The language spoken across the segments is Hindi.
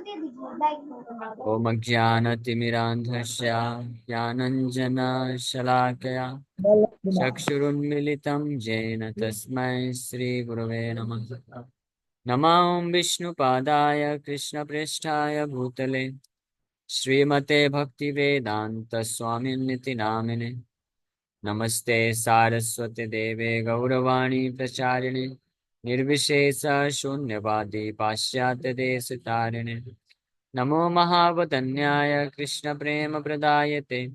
ओम अज्ञानतिमिरान्धस्य ज्ञानञ्जनशलाकया चक्षुरुन्मिलितं येन तस्मै श्रीगुरवे नमः। नमो विष्णुपादाय कृष्णप्रेष्ठाय भूतले श्रीमते भक्तिवेदान्तस्वामिन्निति नामिने। नमस्ते सारस्वती देवे गौरवाणी प्रचारिणे निर्विशेष शून्यवादी पाश्चात्य देश तारिणे। नमो महावदन्याय कृष्ण प्रेम प्रदायते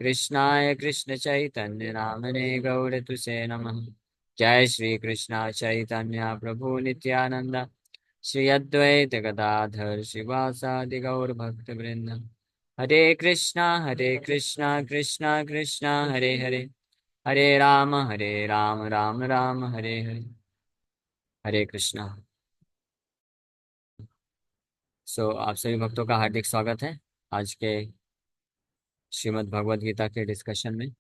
कृष्णाय कृष्ण चैतन्य नामने गौरतुसे नमः। जय श्री कृष्ण चैतन्य प्रभु नित्यानंद श्री अद्वैत गदाधर शिवासादि गौर भक्त वृंद। हरे कृष्णा कृष्णा कृष्णा हरे हरे, हरे राम राम राम हरे हरे। हरे कृष्णा। आप सभी भक्तों का हार्दिक स्वागत है आज के श्रीमद् भगवद गीता के डिस्कशन में।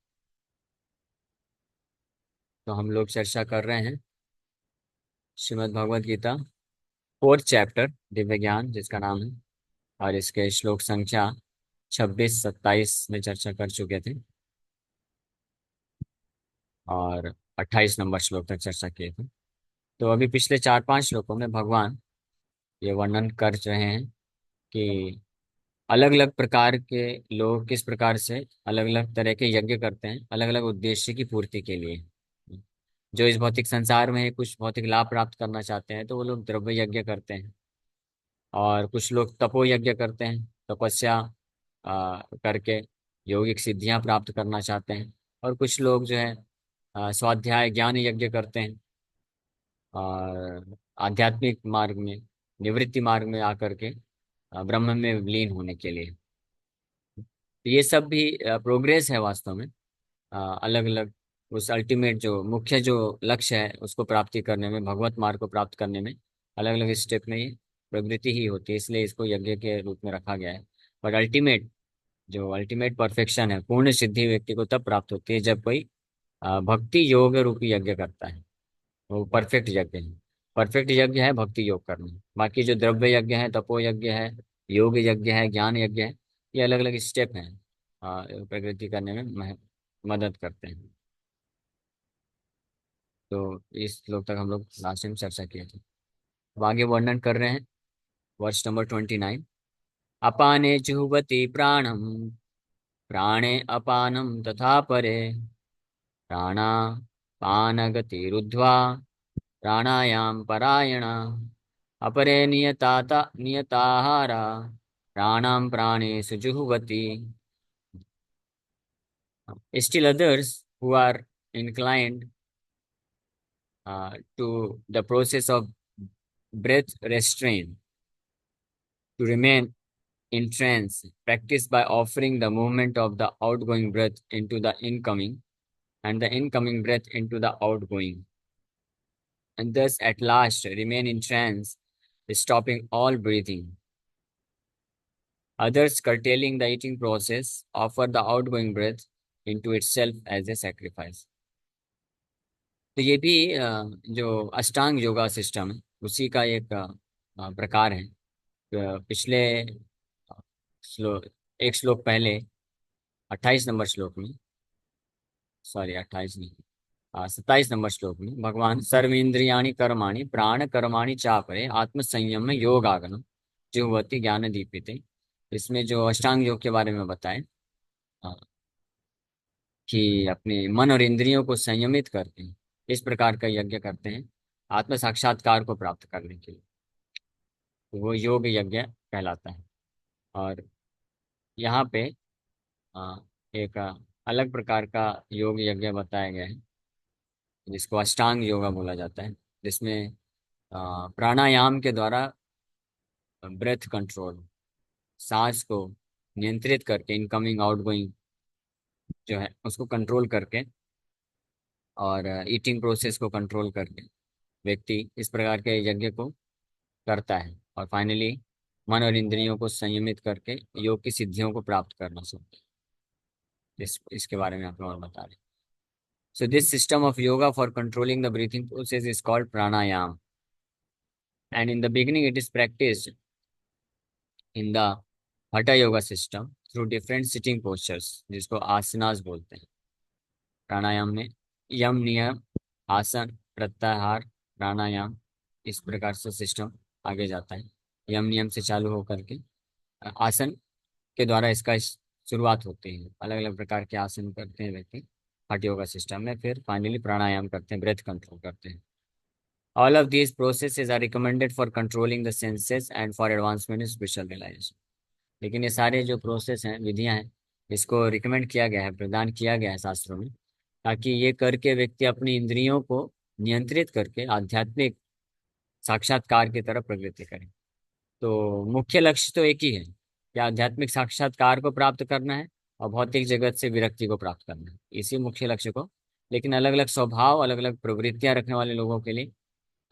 तो हम लोग चर्चा कर रहे हैं श्रीमद् भगवद गीता 4th चैप्टर दिव्य ज्ञान जिसका नाम है, और इसके श्लोक संख्या 26-27 में चर्चा कर चुके थे और 28 नंबर श्लोक तक चर्चा किए थे। तो अभी पिछले 4-5 श्लोकों में भगवान ये वर्णन कर रहे हैं कि अलग अलग प्रकार के लोग किस प्रकार से अलग अलग तरह के यज्ञ करते हैं अलग अलग उद्देश्य की पूर्ति के लिए। जो इस भौतिक संसार में कुछ भौतिक लाभ प्राप्त करना चाहते हैं तो वो लोग द्रव्य यज्ञ करते हैं, और कुछ लोग तपो यज्ञ करते हैं, तपस्या करके यौगिक सिद्धियां प्राप्त करना चाहते हैं, और कुछ लोग जो है स्वाध्याय ज्ञान यज्ञ करते हैं और आध्यात्मिक मार्ग में निवृत्ति मार्ग में आकर के ब्रह्म में विलीन होने के लिए। तो ये सब भी प्रोग्रेस है वास्तव में। अलग अलग उस अल्टीमेट जो मुख्य जो लक्ष्य है उसको प्राप्ति करने में, भगवत मार्ग को प्राप्त करने में अलग अलग स्टेप में ये प्रगति ही होती है, इसलिए इसको यज्ञ के रूप में रखा गया है। बट अल्टीमेट परफेक्शन है, पूर्ण सिद्धि व्यक्ति को तब प्राप्त होती है जब कोई भक्ति योग रूपी यज्ञ करता है। वो परफेक्ट यज्ञ है। परफेक्ट यज्ञ है भक्ति योग करना। बाकी जो द्रव्य यज्ञ है, तपो यज्ञ है, योग यज्ञ है, ज्ञान यज्ञ है, ये अलग अलग स्टेप हैं, प्रगति करने में मदद करते हैं। तो इस श्लोक तक हम लोग लास्ट टाइम चर्चा किए थे। अब आगे वर्णन कर रहे हैं वर्ष नंबर 29। अपाने जुह्वति प्राणम प्राणे अपानम तथा परे प्राणापानगतिरुद्ध्वा प्राणायाम परायणा अपरे नियताहारा प्राणां प्राणेषु जुह्वति। Still others who are inclined to the process of breath restraint to remain in trance practice by offering the movement of the outgoing breath into the incoming and the incoming breath into the outgoing, and thus at last remain in trance, stopping all breathing. Others, curtailing the eating process, offer the outgoing breath into itself as a sacrifice. तो ये भी जो अष्टांग योगा सिस्टम है उसी का एक प्रकार है। पिछले श्लोक एक श्लोक पहले 28 नंबर श्लोक में, सॉरी 28 नहीं, 27 नंबर श्लोक में भगवान सर्वेन्द्रियाणि कर्माणि प्राण कर्माणि चापरे आत्म संयम योगागम जुह्वति ज्ञान दीपिते। इसमें जो अष्टांग योग के बारे में बताएं कि अपने मन और इंद्रियों को संयमित करके इस प्रकार का यज्ञ करते हैं आत्म साक्षात्कार को प्राप्त करने के लिए, तो वो योग यज्ञ कहलाता है। और यहाँ पे एक अलग प्रकार का योग यज्ञ बताया गया है जिसको अष्टांग योगा बोला जाता है, जिसमें प्राणायाम के द्वारा ब्रेथ कंट्रोल, सांस को नियंत्रित करके इनकमिंग आउटगोइंग जो है उसको कंट्रोल करके, और ईटिंग प्रोसेस को कंट्रोल करके व्यक्ति इस प्रकार के यज्ञ को करता है, और फाइनली मन और इंद्रियों को संयमित करके योग की सिद्धियों को प्राप्त करना चाहते हैं। इसके बारे में आप और बता रहे हैं। So this system of yoga for controlling the breathing process is called pranayam, and in the beginning it is practiced in the Hatha yoga system through different sitting postures, जिसको आसनास बोलते हैं। प्राणायाम में यम नियम, आसन, प्रत्याहार, प्राणायाम, इस प्रकार से सिस्टम आगे जाता है। यम नियम से चालू होकर के आसन के द्वारा इसका शुरुआत होती है। अलग अलग प्रकार के आसन करते हैं व्यक्ति हठ योगा सिस्टम में, फिर फाइनली प्राणायाम करते हैं, ब्रेथ कंट्रोल करते हैं। All of these processes are recommended for controlling the senses and for advancement in spiritual realization. लेकिन ये सारे जो प्रोसेस हैं, विधियां हैं, इसको रिकमेंड किया गया है, प्रदान किया गया है शास्त्रों में, ताकि ये करके व्यक्ति अपनी इंद्रियों को नियंत्रित करके आध्यात्मिक साक्षात्कार की तरफ प्रगति करे। तो मुख्य लक्ष्य तो एक ही है कि आध्यात्मिक साक्षात्कार को प्राप्त करना है और भौतिक जगत से विरक्ति को प्राप्त करना है, इसी मुख्य लक्ष्य को। लेकिन अलग अलग स्वभाव, अलग अलग प्रवृत्तियां रखने वाले लोगों के लिए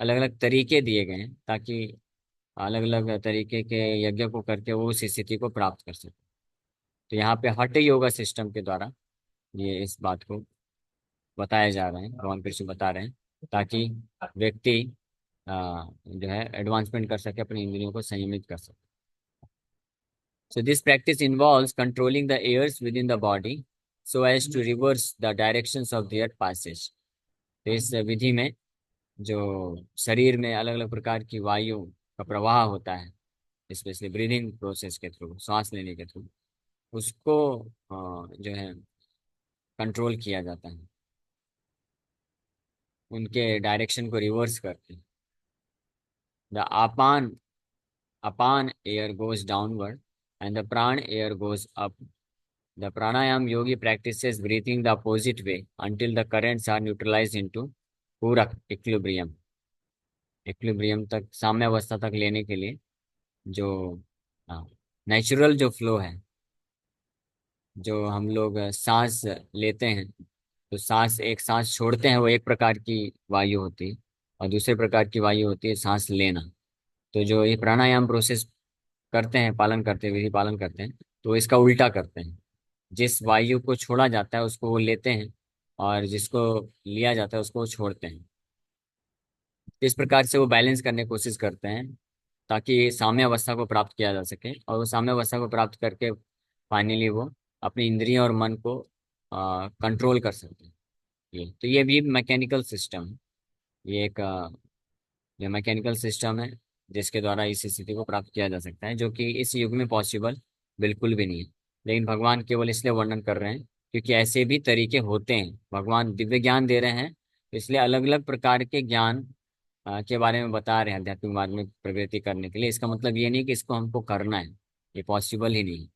अलग अलग तरीके दिए गए हैं, ताकि अलग अलग तरीके के यज्ञ को करके वो उस स्थिति को प्राप्त कर सके। तो यहाँ पे हठ योगा सिस्टम के द्वारा ये इस बात को बताया जा रहा है, भगवान कृष्ण बता रहे हैं, ताकि व्यक्ति जो है एडवांसमेंट कर सके, अपनी इंद्रियों को संयमित कर सके। So this practice involves controlling the airs within the body so as to reverse the directions of their passage. तो इस विधि में जो शरीर में अलग अलग प्रकार की वायु का प्रवाह होता है, स्पेशली ब्रीदिंग प्रोसेस के थ्रू, सांस लेने के थ्रू, उसको जो है कंट्रोल किया जाता है, उनके डायरेक्शन को रिवर्स करके। The apana air goes downward and the prana air goes up. The pranayam yogi practices breathing the opposite way until the currents are neutralized into पूरक इक्विलिब्रियम, इक्विलिब्रियम तक, साम्य अवस्था तक लेने के लिए जो नेचुरल जो फ्लो है, जो हम लोग सांस लेते हैं, तो सांस, एक सांस छोड़ते हैं, वो एक प्रकार की वायु होती है, और दूसरे प्रकार की वायु होती है सांस लेना। तो जो ये प्राणायाम प्रोसेस करते हैं, पालन करते हैं, विधि पालन करते हैं, तो इसका उल्टा करते हैं। जिस वायु को छोड़ा जाता है उसको वो लेते हैं, और जिसको लिया जाता है उसको वो छोड़ते हैं। इस प्रकार से वो बैलेंस करने की कोशिश करते हैं, ताकि साम्य अवस्था को प्राप्त किया जा सके, और वो साम्य अवस्था को प्राप्त करके फाइनली वो अपनी इंद्रियों और मन को कंट्रोल कर सकते हैं। ये भी मैकेनिकल सिस्टम है। ये एक ये मैकेनिकल सिस्टम है, जिसके द्वारा इस स्थिति को प्राप्त किया जा सकता है, जो कि इस युग में पॉसिबल बिल्कुल भी नहीं है। लेकिन भगवान केवल इसलिए वर्णन कर रहे हैं क्योंकि ऐसे भी तरीके होते हैं। भगवान दिव्य ज्ञान दे रहे हैं, इसलिए अलग अलग प्रकार के ज्ञान के बारे में बता रहे हैं आध्यात्मिक मार्ग में प्रगति करने के लिए। इसका मतलब ये नहीं कि इसको हमको करना है, ये पॉसिबल ही नहीं है।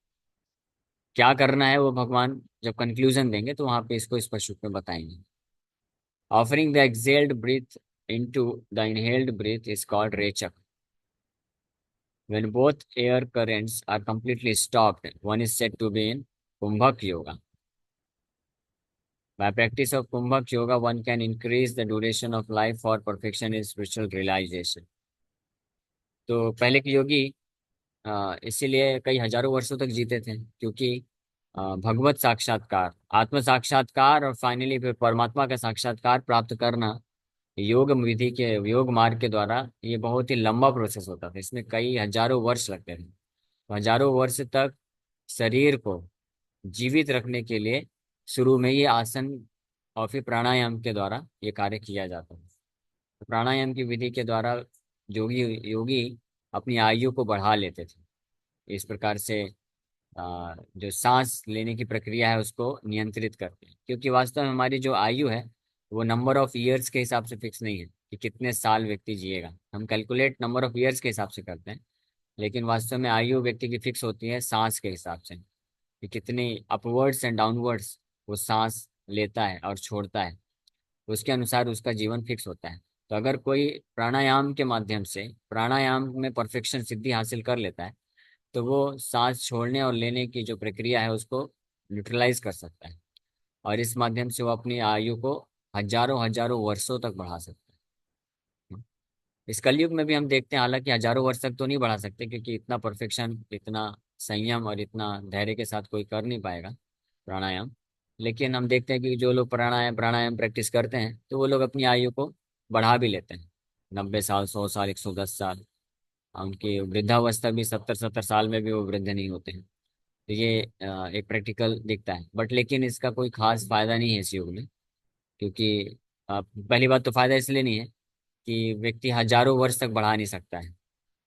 क्या करना है वो भगवान जब कंक्लूजन देंगे तो वहां पे इसको स्पष्ट रूप में बताएंगे। Offering the exhaled breath into the inhaled breath is called rechaka. When both air currents are completely stopped, one is said to be in Kumbhak Yoga. By practice of Kumbhak Yoga, one can increase the duration of life for perfection in spiritual realization. तो पहले के योगी इसीलिए कई हजारों वर्षों तक जीते थे, क्योंकि भगवत साक्षात्कार, आत्म साक्षात्कार और फाइनली फिर परमात्मा का साक्षात्कार प्राप्त करना योग विधि के, योग मार्ग के द्वारा, ये बहुत ही लंबा प्रोसेस होता था। इसमें कई हजारों वर्ष लगते थे। हजारों वर्ष तक शरीर को जीवित रखने के लिए शुरू में ये आसन और फिर प्राणायाम के द्वारा ये कार्य किया जाता है। तो प्राणायाम की विधि के द्वारा योगी योगी अपनी आयु को बढ़ा लेते थे। इस प्रकार से जो सांस लेने की प्रक्रिया है उसको नियंत्रित करते हैं, क्योंकि वास्तव में हमारी जो आयु है वो नंबर ऑफ ईयर्स के हिसाब से फिक्स नहीं है कि कितने साल व्यक्ति जिएगा। हम कैलकुलेट नंबर ऑफ ईयर्स के हिसाब से करते हैं, लेकिन वास्तव में आयु व्यक्ति की फिक्स होती है सांस के हिसाब से, कि कितनी अपवर्ड्स एंड डाउनवर्ड्स वो सांस लेता है और छोड़ता है, उसके अनुसार उसका जीवन फिक्स होता है। तो अगर कोई प्राणायाम के माध्यम से प्राणायाम में परफेक्शन सिद्धि हासिल कर लेता है, तो वो सांस छोड़ने और लेने की जो प्रक्रिया है उसको न्यूट्रलाइज कर सकता है, और इस माध्यम से वो अपनी आयु को हजारों हजारों वर्षों तक बढ़ा सकता है। इस कलयुग में भी हम देखते हैं, हालांकि हजारों वर्ष तक तो नहीं बढ़ा सकते, क्योंकि इतना परफेक्शन, इतना संयम और इतना धैर्य के साथ कोई कर नहीं पाएगा प्राणायाम। लेकिन हम देखते हैं कि जो लोग प्राणायाम प्राणायाम प्रैक्टिस करते हैं, तो वो लोग अपनी आयु को बढ़ा भी लेते हैं, 90 साल, 100 साल, 110 साल। उनकी वृद्धावस्था भी 70-70 साल में भी वो वृद्ध नहीं होते हैं। तो ये एक प्रैक्टिकल दिखता है, बट लेकिन इसका कोई खास फायदा नहीं है इस युग में। क्योंकि पहली बात तो फायदा इसलिए नहीं है कि व्यक्ति हजारों वर्ष तक बढ़ा नहीं सकता है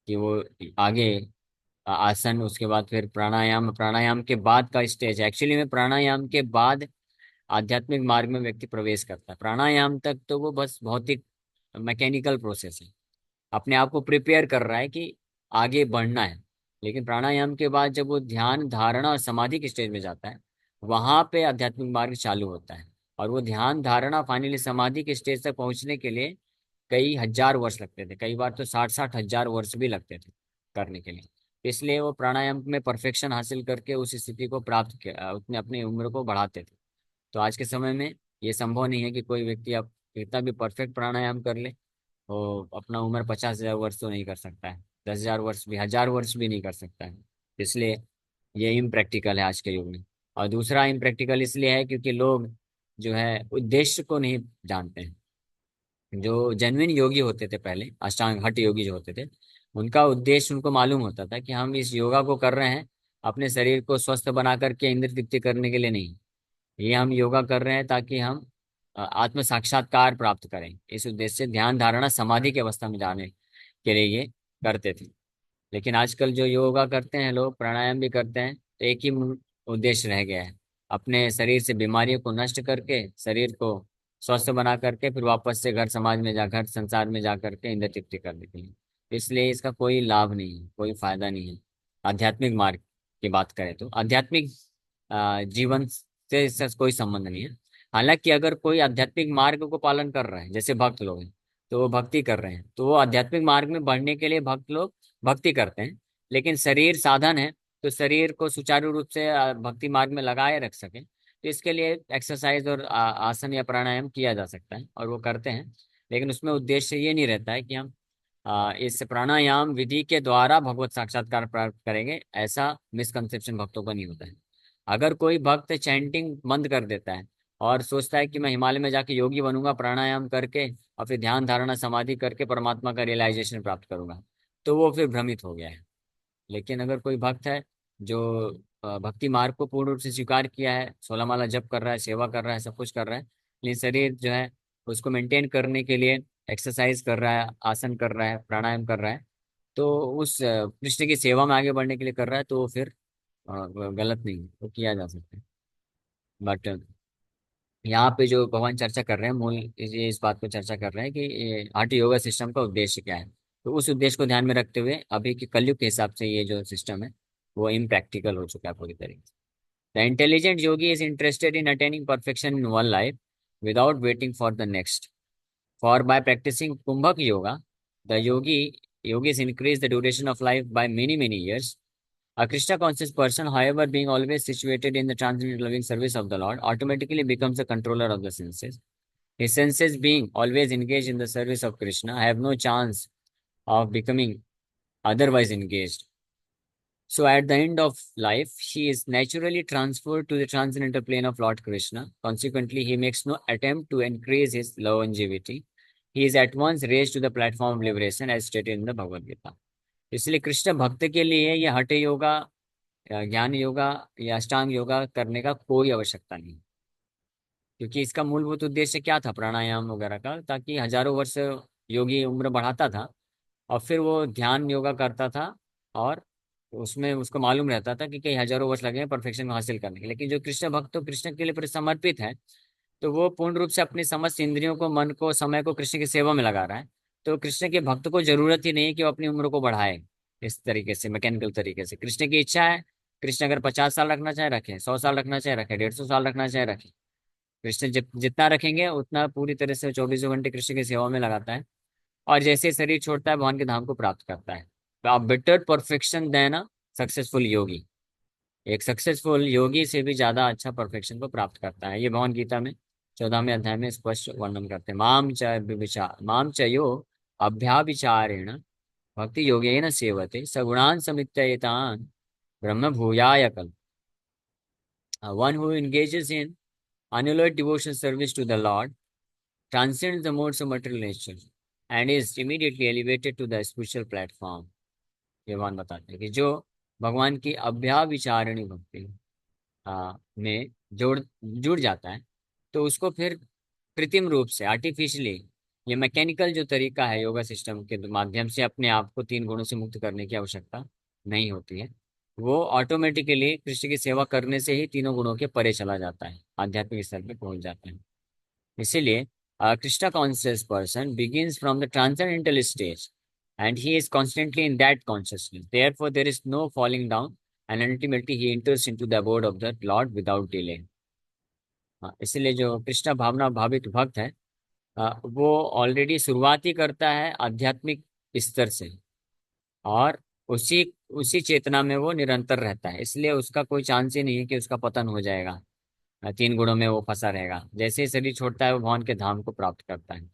कि वो आगे आसन, उसके बाद फिर प्राणायाम, प्राणायाम के बाद का स्टेज एक्चुअली में प्राणायाम के बाद आध्यात्मिक मार्ग में व्यक्ति प्रवेश करता है। प्राणायाम तक तो वो बस भौतिक मैकेनिकल प्रोसेस है, अपने आप को प्रिपेयर कर रहा है कि आगे बढ़ना है। लेकिन प्राणायाम के बाद जब वो ध्यान धारणा और समाधि के स्टेज में जाता है, वहां पे आध्यात्मिक मार्ग चालू होता है। और वो ध्यान धारणा फाइनली समाधि के स्टेज तक पहुंचने के लिए कई हजार वर्ष लगते थे, कई बार तो 60-60 हजार वर्ष भी लगते थे करने के लिए। इसलिए वो प्राणायाम में परफेक्शन हासिल करके उस स्थिति को प्राप्त किया, उसने अपनी उम्र को बढ़ाते थे। तो आज के समय में ये संभव नहीं है कि कोई व्यक्ति अब कितना भी परफेक्ट प्राणायाम कर ले, वो अपना उम्र 50,000 वर्ष तो नहीं कर सकता है, 10,000 वर्ष भी, 1,000 वर्ष भी नहीं कर सकता है। इसलिए ये इम्प्रैक्टिकल है आज के युग में। और दूसरा इम्प्रैक्टिकल इसलिए है क्योंकि लोग जो है उद्देश्य को नहीं जानते हैं। जो जेन्युइन योगी होते थे पहले, अष्टांग हठ योगी जो होते थे, उनका उद्देश्य उनको मालूम होता था कि हम इस योगा को कर रहे हैं अपने शरीर को स्वस्थ बना करके इंद्र तृप्ति करने के लिए नहीं। ये हम योगा कर रहे हैं ताकि हम आत्म साक्षात्कार प्राप्त करें। इस उद्देश्य से ध्यान धारणा समाधि की अवस्था में जाने के लिए ये करते थे। लेकिन आजकल जो योगा करते हैं लोग, प्राणायाम भी करते हैं, तो एक ही उद्देश्य रह गया है, अपने शरीर से बीमारियों को नष्ट करके शरीर को स्वस्थ बना करके फिर वापस से घर समाज में जा, घर संसार में जा करके इंद्र तृप्ति कर देते हैं। इसलिए इसका कोई लाभ नहीं है, कोई फायदा नहीं है। आध्यात्मिक मार्ग की बात करें तो आध्यात्मिक जीवन से इसका कोई संबंध नहीं है। हालांकि अगर कोई आध्यात्मिक मार्ग को पालन कर रहा है, जैसे भक्त लोग हैं, तो वो भक्ति कर रहे हैं, तो वो आध्यात्मिक मार्ग में बढ़ने के लिए भक्त लोग भक्ति करते हैं। लेकिन शरीर साधन है, तो शरीर को सुचारू रूप से भक्ति मार्ग में लगाए रख सके, तो इसके लिए एक्सरसाइज और आसन या प्राणायाम किया जा सकता है, और वो करते हैं। लेकिन उसमें उद्देश्य ये नहीं रहता है कि हम इस प्राणायाम विधि के द्वारा भगवत साक्षात्कार प्राप्त करेंगे, ऐसा मिसकंसेप्शन भक्तों का नहीं होता है। अगर कोई भक्त चैंटिंग बंद कर देता है और सोचता है कि मैं हिमालय में जाके योगी बनूंगा प्राणायाम करके और फिर ध्यान धारणा समाधि करके परमात्मा का रियलाइजेशन प्राप्त करूंगा, तो वो फिर भ्रमित हो गया है। लेकिन अगर कोई भक्त है जो भक्ति मार्ग को पूर्ण रूप से स्वीकार किया है, 16 माला जप कर रहा है, सेवा कर रहा है, सब कुछ कर रहा है, लेकिन शरीर जो है उसको मेंटेन करने के लिए एक्सरसाइज कर रहा है, आसन कर रहा है, प्राणायाम कर रहा है, तो उस कृष्ण की सेवा में आगे बढ़ने के लिए कर रहा है, तो वो फिर गलत नहीं है, वो किया जा सकता है। बट यहाँ पे जो भगवान चर्चा कर रहे हैं, मूल ये इस बात को चर्चा कर रहे हैं कि ये हठ योगा सिस्टम का उद्देश्य क्या है। तो उस उद्देश्य को ध्यान में रखते हुए अभी के कलयुग के हिसाब से ये जो सिस्टम है वो इम्प्रैक्टिकल हो चुका है पूरी तरीके से। The intelligent yogi is interested in attaining perfection in one life without waiting for the next. For by practicing kumbhaka yoga, the yogis increase the duration of life by many many years. A Krishna conscious person, however, being always situated in the transcendental loving service of the Lord, automatically becomes a controller of the senses. His senses, being always engaged in the service of Krishna, have no chance of becoming otherwise engaged. So, at the end of life, he is naturally transferred to the transcendental plane of Lord Krishna. Consequently, he makes no attempt to increase his longevity. He is at once raised to the platform of liberation, as stated in the Bhagavad Gita. इसलिए कृष्ण भक्त के लिए यह हठ योगा या ज्ञान योगा या अष्टांग योगा करने का कोई आवश्यकता नहीं। क्योंकि इसका मूलभूत उद्देश्य क्या था प्राणायाम वगैरह का, ताकि हजारों वर्ष योगी उम्र बढ़ाता था और फिर वो ध्यान योगा करता था, और उसमें उसको मालूम रहता था कि कई हजारों वर्ष लगे हैं परफेक्शन को हासिल करने के। लेकिन जो कृष्ण भक्त तो कृष्ण के लिए पूरे समर्पित है, तो वो पूर्ण रूप से अपनी समस्त इंद्रियों को, मन को, समय को कृष्ण की सेवा में लगा रहा है। तो कृष्ण के भक्त को जरूरत ही नहीं है कि वो अपनी उम्र को बढ़ाए इस तरीके से, मैकेनिकल तरीके से। कृष्ण की इच्छा है, कृष्ण अगर 50 साल रखना चाहे रखे, 100 साल रखना चाहे रखे, 150 साल रखना चाहे रखे। कृष्ण जितना रखेंगे उतना पूरी तरह से 24 घंटे कृष्ण की सेवा में लगाता है, और जैसे शरीर छोड़ता है भगवान के धाम को प्राप्त करता है। तो आप बेटर परफेक्शन देना सक्सेसफुल योगी, एक सक्सेसफुल योगी से भी ज्यादा अच्छा परफेक्शन को प्राप्त करता है। ये भगवान गीता में 14वें अध्याय में स्पष्ट वर्णन करते हैं। माम च यो अभ्याविचारेण भक्ति योगेन सेवते सगुणान समित्येतान ब्रह्म भूयाय कल्प। One who engages in unalloyed devotional service to the Lord transcends the modes of material nature and is immediately elevated to the spiritual platform. ये भगवान बताते हैं कि जो भगवान की अभ्याविचारिणी भक्ति में जुड़ जाता है, तो उसको फिर कृत्रिम रूप से आर्टिफिशियली, ये मैकेनिकल जो तरीका है योगा सिस्टम के माध्यम से अपने आप को 3 गुणों से मुक्त करने की आवश्यकता नहीं होती है। वो ऑटोमेटिकली कृष्ण की सेवा करने से ही 3 गुणों के परे चला जाता है, आध्यात्मिक स्तर पे पहुंच जाता है। इसीलिए Krishna conscious person begins from the transcendental stage and he is constantly in that consciousness. Therefore, there is no falling down and ultimately he enters into the abode of the Lord without delay. इसलिए जो कृष्ण भावना भावित भक्त है, वो ऑलरेडी शुरुआत ही करता है आध्यात्मिक स्तर से, और उसी उसी चेतना में वो निरंतर रहता है। इसलिए उसका कोई चांस ही नहीं है कि उसका पतन हो जाएगा, 3 गुणों में वो फंसा रहेगा। जैसे ही शरीर छोड़ता है वो भगवान के धाम को प्राप्त करता है।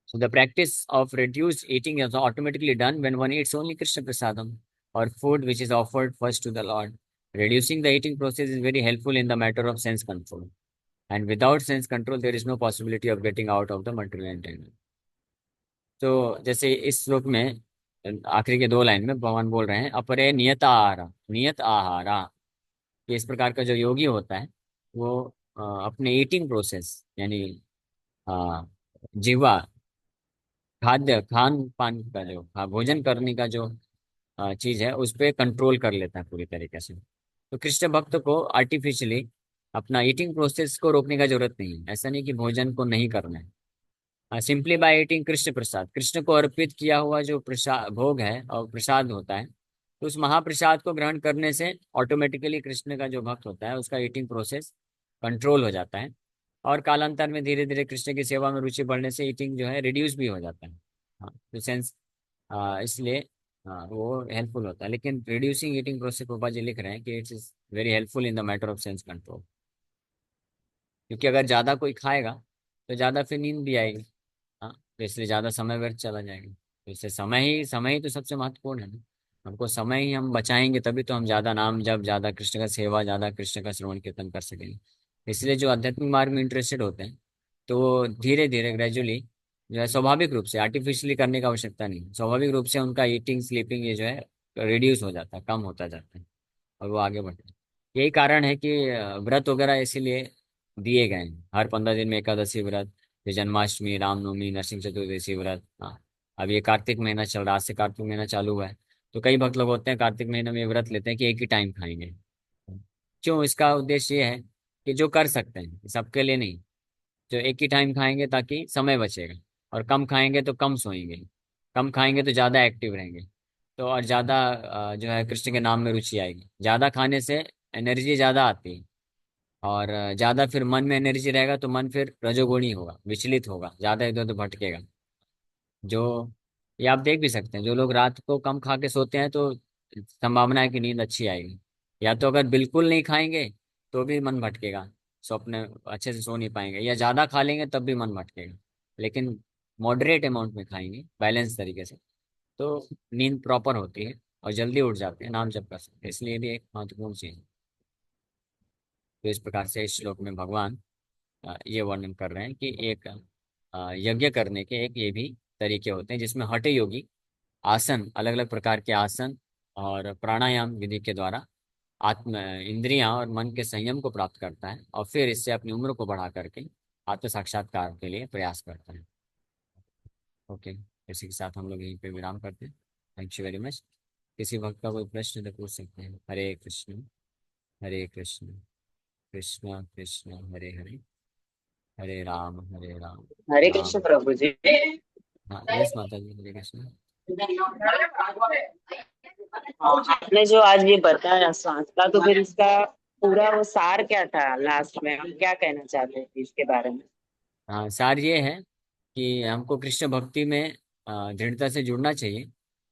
So the practice of reduced eating is automatically done when one eats only Krishna Prasadam, or food which is offered first to the Lord. Reducing the eating process is very helpful in the matter of sense control. And without sense control, there is no possibility of getting out of the material entanglement. तो जैसे इस श्लोक में आखिरी के 2 लाइन में भगवान बोल रहे हैं, अपरे नियत आहारा, नियत आहारा। ये इस प्रकार का जो योगी होता है वो अपने ईटिंग प्रोसेस, यानी अ, जीवा, खाद्य खान पान का जो भोजन करने का जो चीज है उस पर कंट्रोल कर लेता है पूरी तरीके से। तो कृष्ण भक्त को आर्टिफिशियली अपना ईटिंग प्रोसेस को रोकने का जरूरत नहीं है। ऐसा नहीं कि भोजन को नहीं करना है। Simply by eating Krishna Prasad, Krishna को अर्पित किया हुआ जो प्रसाद भोग है और प्रसाद होता है, तो उस महाप्रसाद को ग्रहण करने से ऑटोमेटिकली कृष्ण का जो भक्त होता है उसका ईटिंग प्रोसेस कंट्रोल हो जाता है। और कालांतर में धीरे धीरे कृष्ण की सेवा में रुचि बढ़ने से ईटिंग जो है रिड्यूस भी हो जाता है। हाँ, तो सेंस इसलिए वो हेल्पफुल होता है। लेकिन रिड्यूसिंग ईटिंग प्रोसेस पापा जी लिख रहे हैं कि it's is very helpful in the matter of sense control. क्योंकि अगर ज़्यादा कोई खाएगा तो ज़्यादा फिर नींद भी आएगी। हाँ, तो इसलिए ज़्यादा समय व्यर्थ चला जाएगा। तो इससे समय ही तो सबसे महत्वपूर्ण है ना। हमको समय ही हम बचाएंगे तभी तो हम ज़्यादा नाम जब, ज़्यादा कृष्ण का सेवा, ज़्यादा कृष्ण का श्रवण कीर्तन कर सकेंगे। इसलिए जो आध्यात्मिक मार्ग में इंटरेस्टेड होते हैं, तो धीरे धीरे ग्रेजुअली जो है, स्वाभाविक रूप से, आर्टिफिशियली करने की आवश्यकता नहीं है, स्वाभाविक रूप से उनका ईटिंग स्लीपिंग ये जो है रिड्यूस हो जाता है, कम होता जाता है, और वो आगे बढ़ते हैं। यही कारण है कि व्रत वगैरह इसीलिए दिए गए हैं। हर 15 दिन में एकादशी व्रत, फिर जन्माष्टमी, रामनवमी, नरसिंह चतुर्दशी व्रत। हाँ, अब ये कार्तिक महीना चल रहा है, आज से कार्तिक महीना चालू हुआ है। तो कई भक्त लोग होते हैं कार्तिक महीने में व्रत लेते हैं कि एक ही टाइम खाएंगे। क्यों? इसका उद्देश्य ये है कि जो कर सकते हैं, सबके लिए नहीं, जो एक ही टाइम खाएंगे ताकि समय बचेगा, और कम खाएंगे तो कम सोएंगे, कम खाएंगे तो ज़्यादा एक्टिव रहेंगे, तो और ज़्यादा जो है कृष्ण के नाम में रुचि आएगी। ज़्यादा खाने से एनर्जी ज़्यादा आती है, और ज़्यादा फिर मन में एनर्जी रहेगा तो मन फिर रजोगुणी होगा, विचलित होगा, ज़्यादा इधर उधर भटकेगा। जो ये आप देख भी सकते हैं, जो लोग रात को कम खा के सोते हैं तो संभावना है कि नींद अच्छी आएगी। या तो अगर बिल्कुल नहीं खाएंगे तो भी मन भटकेगा, स्वप्न अच्छे से सो नहीं पाएंगे, या ज़्यादा खा लेंगे तब भी मन भटकेगा। लेकिन मॉडरेट अमाउंट में खाएंगे, बैलेंस तरीके से, तो नींद प्रॉपर होती है और जल्दी उठ जाते हैं, नाम जप कर सकते हैं। इसलिए भी एक महत्वपूर्ण चीज है। तो इस प्रकार से इस श्लोक में भगवान ये वर्णन कर रहे हैं कि एक यज्ञ करने के एक ये भी तरीके होते हैं, जिसमें हठ योगी आसन, अलग अलग प्रकार के आसन और प्राणायाम विधि के द्वारा आत्म इंद्रियां और मन के संयम को प्राप्त करता है, और फिर इससे अपनी उम्र को बढ़ा करके आत्म साक्षात्कार के लिए प्रयास करता है। ओके, इसी के साथ हम लोग यहीं पे विराम करते हैं। Thank you very much. किसी भक्त का कोई प्रश्न तो पूछ सकते हैं। हरे कृष्ण, हरे कृष्ण, कृष्ण कृष्ण हरे हरे, हरे राम, हरे राम, हरे कृष्ण राम। प्रभु जी। हाँ, यस माता जी, हरे कृष्ण। आपने जो आज ये बताया सांस का, तो फिर इसका पूरा वो सार क्या था? लास्ट में हम क्या कहना चाहते थे इसके बारे में? हाँ, सार ये है कि हमको कृष्ण भक्ति में दृढ़ता से जुड़ना चाहिए,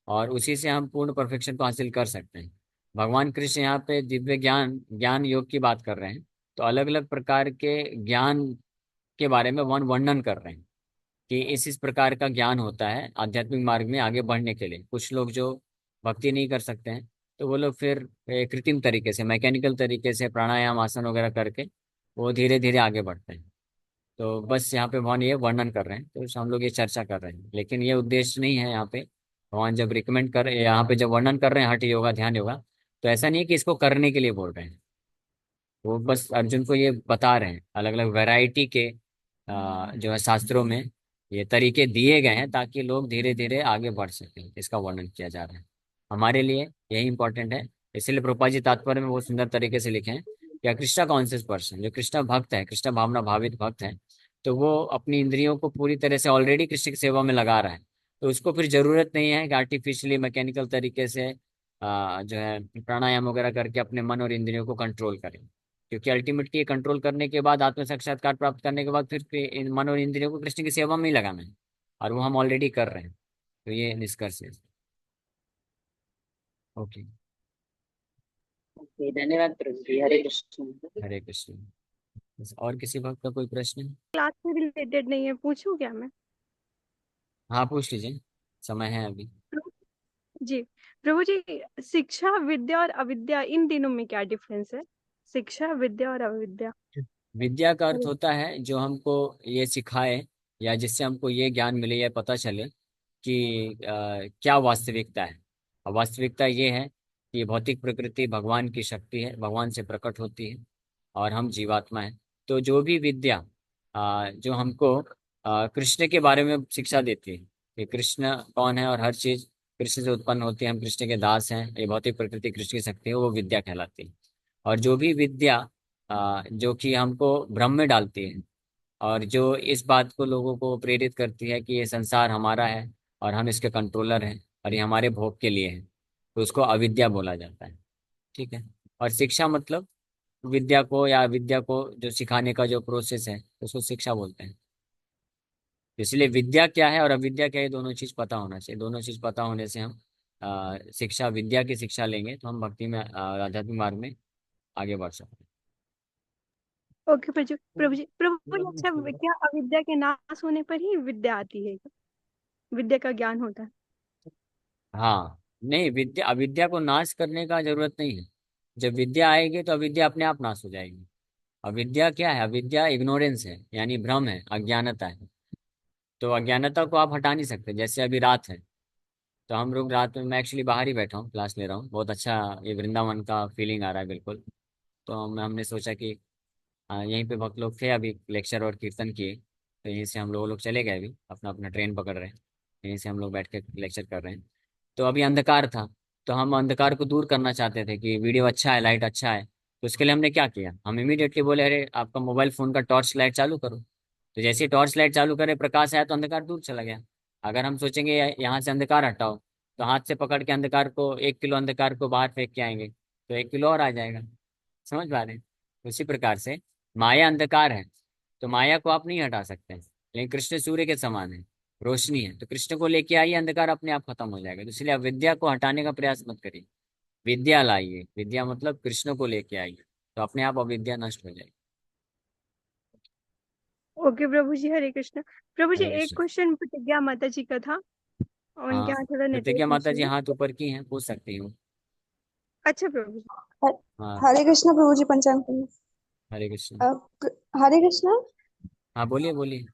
और उसी से हम पूर्ण परफेक्शन को हासिल कर सकते हैं। भगवान कृष्ण यहाँ पे दिव्य ज्ञान, ज्ञान योग की बात कर रहे हैं। तो अलग अलग प्रकार के ज्ञान के बारे में वन वर्णन कर रहे हैं कि इस प्रकार का ज्ञान होता है आध्यात्मिक मार्ग में आगे बढ़ने के लिए। कुछ लोग जो भक्ति नहीं कर सकते हैं, तो वो लोग फिर कृत्रिम तरीके से, मैकेनिकल तरीके से प्राणायाम आसन वगैरह करके वो धीरे धीरे आगे बढ़ते हैं। तो बस यहाँ पे भगवान ये वर्णन कर रहे हैं, तो हम लोग ये चर्चा कर रहे हैं, लेकिन ये उद्देश्य नहीं है यहाँ पे भगवान जब रिकमेंड कर यहाँ पे जब वर्णन कर रहे हैं हठ योगा ध्यान योगा, तो ऐसा नहीं है कि इसको करने के लिए बोल रहे हैं। वो बस अर्जुन को ये बता रहे हैं अलग अलग वैरायटी के जो है शास्त्रों में ये तरीके दिए गए हैं ताकि लोग धीरे धीरे आगे बढ़ सकें, इसका वर्णन किया जा रहा है। हमारे लिए यही इंपॉर्टेंट है। इसलिए प्रभुपाद जी तात्पर्य में बहुत सुंदर तरीके से लिखे हैं कि कृष्णा कॉन्शियस पर्सन जो कृष्णा भक्त है, कृष्णा भावना भावित भक्त है, तो वो अपनी इंद्रियों को पूरी तरह से ऑलरेडी कृष्ण की सेवा में लगा रहा है। तो उसको फिर जरूरत नहीं है कि आर्टिफिशियली मैकेनिकल तरीके से जो है प्राणायाम वगैरह करके अपने मन और इंद्रियों को कंट्रोल करें। क्योंकि अल्टीमेटली कंट्रोल करने के बाद, आत्म साक्षात्कार प्राप्त करने के बाद, फिर इन मन और इंद्रियों को कृष्ण की सेवा में ही लगाना है, और वो हम ऑलरेडी कर रहे हैं। तो ये निष्कर्ष है। ओके। ओके, धन्यवाद प्रभु जी, हरे कृष्ण। हरे कृष्ण। बस और किसी भक्त का कोई प्रश्न है? क्लास से रिलेटेड नहीं है, पूछूं क्या मैं? हाँ पूछ लीजिए, समय है अभी। जी प्रभु जी, शिक्षा, विद्या और अविद्या, इन तीनों में क्या डिफरेंस है? शिक्षा, विद्या और अविद्या। विद्या का अर्थ होता है जो हमको ये सिखाए, या जिससे हमको ये ज्ञान मिले या पता चले कि क्या वास्तविकता है। और वास्तविकता ये है कि भौतिक प्रकृति भगवान की शक्ति है, भगवान से प्रकट होती है, और हम जीवात्मा हैं। तो जो भी विद्या जो हमको कृष्ण के बारे में शिक्षा देती है कि कृष्ण कौन है और हर चीज कृष्ण से उत्पन्न होती है, हम कृष्ण के दास हैं, ये भौतिक प्रकृति कृष्ण की शक्ति है, वो विद्या कहलाती है। और जो भी विद्या जो कि हमको भ्रम में डालती है, और जो इस बात को लोगों को प्रेरित करती है कि ये संसार हमारा है और हम इसके कंट्रोलर हैं और ये हमारे भोग के लिए है, तो उसको अविद्या बोला जाता है। ठीक है। और शिक्षा मतलब विद्या को या विद्या को जो सिखाने का जो प्रोसेस है उसको शिक्षा बोलते हैं। इसलिए विद्या क्या है और अविद्या क्या है, दोनों चीज पता होना चाहिए। दोनों चीज पता होने से हम शिक्षा, विद्या की शिक्षा लेंगे तो हम भक्ति में, आध्यात्मिक मार्ग में आगे बढ़ सकते ओके प्रभु जी, प्रभु जी, अच्छा, हैं। क्या अविद्या के नाश होने पर ही विद्या आती है? विद्या का ज्ञान होता है? हाँ, नहीं, विद्या अविद्या को नाश करने का जरूरत नहीं है। जब विद्या आएगी तो अविद्या अपने आप नाश हो जाएगी। अविद्या क्या है? अविद्या इग्नोरेंस है, यानी भ्रम है, अज्ञानता है। तो अज्ञानता को आप हटा नहीं सकते। जैसे अभी रात है, तो हम लोग रात में, मैं एक्चुअली बाहर ही बैठा हूँ, क्लास ले रहा हूँ, बहुत अच्छा ये वृंदावन का फीलिंग आ रहा है बिल्कुल। तो हमने सोचा कि यहीं पे भक्त लोग थे, अभी लेक्चर और कीर्तन किए, तो यहीं से हम लोग चले गए, अभी अपना अपना ट्रेन पकड़ रहे हैं, यहीं से हम लोग बैठ के लेक्चर कर रहे हैं। तो अभी अंधकार था, तो हम अंधकार को दूर करना चाहते थे कि वीडियो अच्छा है, लाइट अच्छा है, तो उसके लिए हमने क्या किया, हम इमीडिएटली बोले अरे आपका मोबाइल फोन का टॉर्च लाइट चालू करो। तो जैसे ही टॉर्च लाइट चालू करे, प्रकाश आया, तो अंधकार दूर चला गया। अगर हम सोचेंगे यहाँ से अंधकार हटाओ, तो हाथ से पकड़ के अंधकार को, 1 किलो अंधकार को बाहर फेंक के आएंगे, तो 1 किलो और आ जाएगा। समझ पा रहे हैं? उसी प्रकार से माया अंधकार है, तो माया को आप नहीं हटा सकते हैं, लेकिन कृष्ण सूर्य के समान है, रोशनी है, तो कृष्ण को लेके आइए, अंधकार अपने आप खत्म हो जाएगा। तो इसलिए आप विद्या को हटाने का प्रयास मत करिए, विद्या लाइए। विद्या मतलब कृष्ण को लेके आइए, तो अपने आप अविद्या नष्ट हो जाएगी। ओके प्रभु जी, हरे कृष्ण। प्रभु जी, हरे एक कृष्ण। क्वेश्चन प्रतिज्ञा माता जी का था, हाँ, उनके यहाँ थोड़ा प्रतिज्ञा नेटवर्क माता इशू जी है। हाथ ऊपर की हैं, पूछ सकती हूँ। अच्छा प्रभु जी। ह- हाँ। हरे कृष्णा प्रभु जी, पंचांग पूर्ण। हरे कृष्ण। अ, हरे कृष्णा। हाँ बोलिए बोलिए।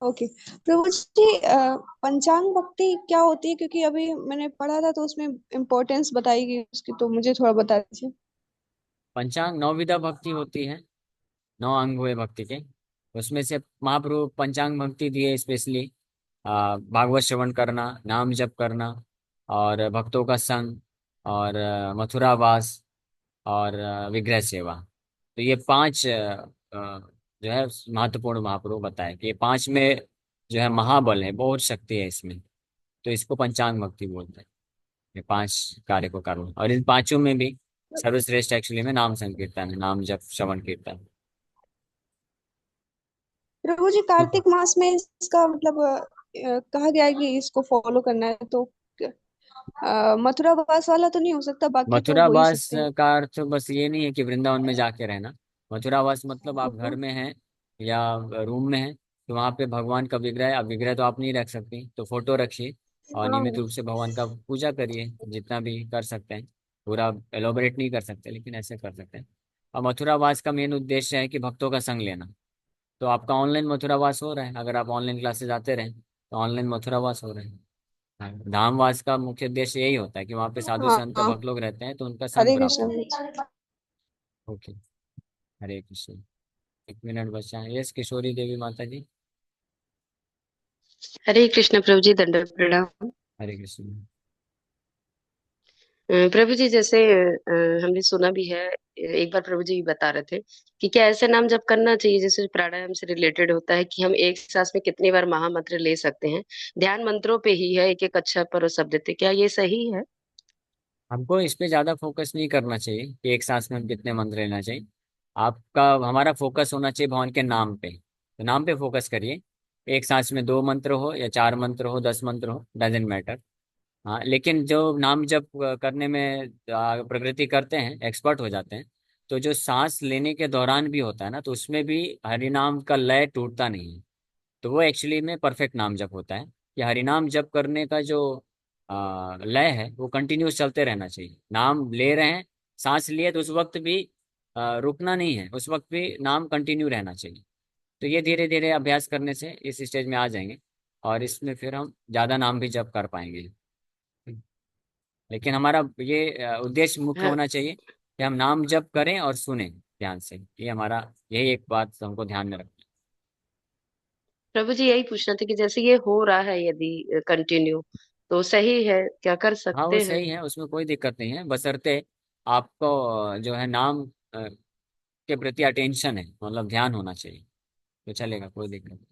ओके प्रभु जी, पंचांग भक्ति क्या होती है? क्योंकि अभी मैंने पढ़ा था तो उसमें इम्पोर्टेंस बताई गई उसकी, तो मुझे थोड़ा बता दीजिए। पंचांग नौविधा भक्ति होती है, 9 अंग हुए भक्ति के। उसमें से महाप्रभु पंचांग भक्ति दिए स्पेशली, भागवत श्रवण करना, नाम जप करना, और भक्तों का संग, और मथुरा वास, और विग्रह सेवा। तो ये 5 जो है महत्वपूर्ण महाप्रभु बताए कि ये 5 में जो है महाबल है, बहुत शक्ति है इसमें। तो इसको पंचांग भक्ति बोलते हैं, ये 5 कार्य को करना। और इन पांचों में भी सर्वश्रेष्ठ एक्चुअली में नाम संकीर्तन है, नाम जप श्रवण कीर्तन। प्रभु जी, ठीक है। कार्तिक मास में इसका मतलब कहा गया है कि इसको फॉलो करना है, तो मथुरा वास वाला तो नहीं हो सकता? बाकी तो मथुरा हो ही वास सकते हैं। का अर्थ बस ये नहीं है कि वृंदावन में जाके रहना। मथुरा वास मतलब आप घर में हैं या रूम में हैं, तो वहाँ पे भगवान का विग्रह, अब विग्रह तो आप नहीं रख सकती, तो फोटो रखिए और हाँ। नियमित रूप से भगवान का पूजा करिए, जितना भी कर सकते हैं। पूरा एलोबरेट नहीं कर सकते, लेकिन ऐसे कर सकते हैं। और मथुरा वास का मेन उद्देश्य है कि भक्तों का संग लेना। तो आपका ऑनलाइन मथुरा वास हो रहा है, अगर आप ऑनलाइन क्लासेस आते रहें तो ऑनलाइन मथुरा वास हो रहे हैं। हाँ, धामवास का मुख्य उद्देश्य यही होता है कि वहाँ पे साधु हाँ संत हाँ। भक्त लोग रहते हैं तो उनका संग हरे प्राप्त हो। कृष्ण। ओके। हरे कृष्ण। 1 मिनट बचा है। यस, किशोरी देवी माता जी। हरे कृष्ण प्रभु जी, दंडवत प्रणाम। हरे कृष्ण। प्रभु जी, जैसे हमने सुना भी है, एक बार प्रभु जी बता रहे थे कि क्या ऐसे नाम जप करना चाहिए जैसे प्राणायाम से रिलेटेड होता है कि हम एक सांस में कितनी बार महामंत्र ले सकते हैं। ध्यान मंत्रों पे ही है, एक एक अक्षर पर वो शब्द थे, क्या ये सही है? हमको इस पे ज्यादा फोकस नहीं करना चाहिए कि एक सांस में हम कितने मंत्र लेना चाहिए। आपका हमारा फोकस होना चाहिए भगवान के नाम पे, तो नाम पे फोकस करिए। एक सांस में 2 मंत्र हो या 4 मंत्र हो, 10 मंत्र हो, डजेंट मैटर। हाँ, लेकिन जो नाम जप करने में प्रकृति करते हैं, एक्सपर्ट हो जाते हैं, तो जो सांस लेने के दौरान भी होता है ना, तो उसमें भी हरिनाम का लय टूटता नहीं है। तो वो एक्चुअली में परफेक्ट नाम जप होता है कि हरिनाम जप करने का जो लय है वो कंटिन्यूस चलते रहना चाहिए। नाम ले रहे हैं, सांस लिए तो उस वक्त भी रुकना नहीं है, उस वक्त भी नाम कंटिन्यू रहना चाहिए। तो ये धीरे धीरे अभ्यास करने से इस स्टेज में आ जाएंगे और इसमें फिर हम ज़्यादा नाम भी जप कर पाएंगे। लेकिन हमारा ये उद्देश्य मुख्य हाँ, होना चाहिए कि हम नाम जप करें और सुने ध्यान से। ये हमारा, यही एक बात हमको ध्यान में रखना प्रभु जी यही पूछना था कि जैसे ये हो रहा है यदि कंटिन्यू, तो सही है, क्या कर है। हाँ, वो सकते हैं? सही है, उसमें कोई दिक्कत नहीं है, बशर्ते आपको जो है नाम के प्रति अटेंशन है, मतलब ध्यान होना चाहिए, तो चलेगा, कोई दिक्कत नहीं।